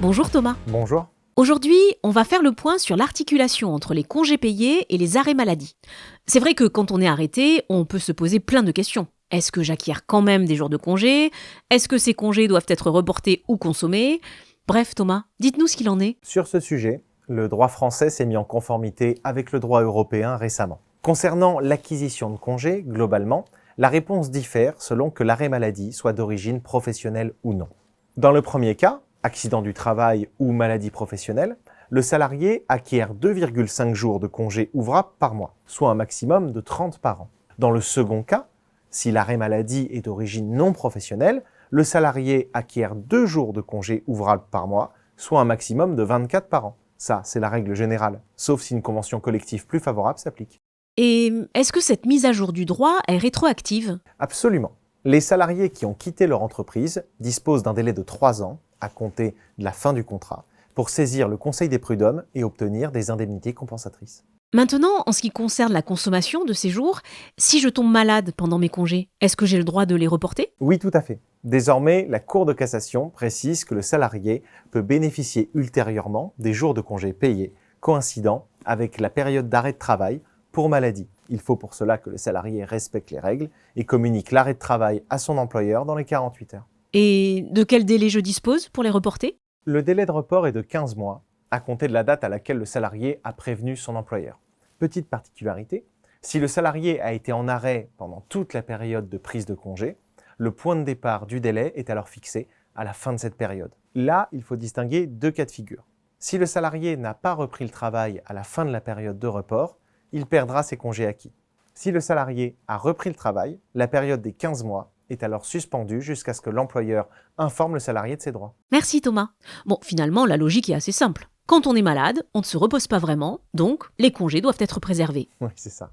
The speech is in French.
Bonjour Thomas. Bonjour. Aujourd'hui, on va faire le point sur l'articulation entre les congés payés et les arrêts maladie. C'est vrai que quand on est arrêté, on peut se poser plein de questions. Est-ce que j'acquiers quand même des jours de congé? Est-ce que ces congés doivent être reportés ou consommés? Bref Thomas, dites-nous ce qu'il en est. Sur ce sujet, le droit français s'est mis en conformité avec le droit européen récemment. Concernant l'acquisition de congés, globalement, la réponse diffère selon que l'arrêt maladie soit d'origine professionnelle ou non. Dans le premier cas, accident du travail ou maladie professionnelle, le salarié acquiert 2,5 jours de congés ouvrables par mois, soit un maximum de 30 par an. Dans le second cas, si l'arrêt maladie est d'origine non professionnelle, le salarié acquiert 2 jours de congés ouvrables par mois, soit un maximum de 24 par an. Ça, c'est la règle générale, sauf si une convention collective plus favorable s'applique. Et est-ce que cette mise à jour du droit est rétroactive? Absolument. Les salariés qui ont quitté leur entreprise disposent d'un délai de 3 ans, à compter de la fin du contrat, pour saisir le Conseil des prud'hommes et obtenir des indemnités compensatrices. Maintenant, en ce qui concerne la consommation de ces jours, si je tombe malade pendant mes congés, est-ce que j'ai le droit de les reporter? Oui, tout à fait. Désormais, la Cour de cassation précise que le salarié peut bénéficier ultérieurement des jours de congés payés coïncidant avec la période d'arrêt de travail pour maladie. Il faut pour cela que le salarié respecte les règles et communique l'arrêt de travail à son employeur dans les 48 heures. Et de quel délai je dispose pour les reporter? Le délai de report est de 15 mois, à compter de la date à laquelle le salarié a prévenu son employeur. Petite particularité, si le salarié a été en arrêt pendant toute la période de prise de congé, le point de départ du délai est alors fixé à la fin de cette période. Là, il faut distinguer 2 cas de figure. Si le salarié n'a pas repris le travail à la fin de la période de report, il perdra ses congés acquis. Si le salarié a repris le travail, la période des 15 mois est alors suspendue jusqu'à ce que l'employeur informe le salarié de ses droits. Merci Thomas. Bon, finalement, la logique est assez simple. Quand on est malade, on ne se repose pas vraiment, donc les congés doivent être préservés. Oui, c'est ça.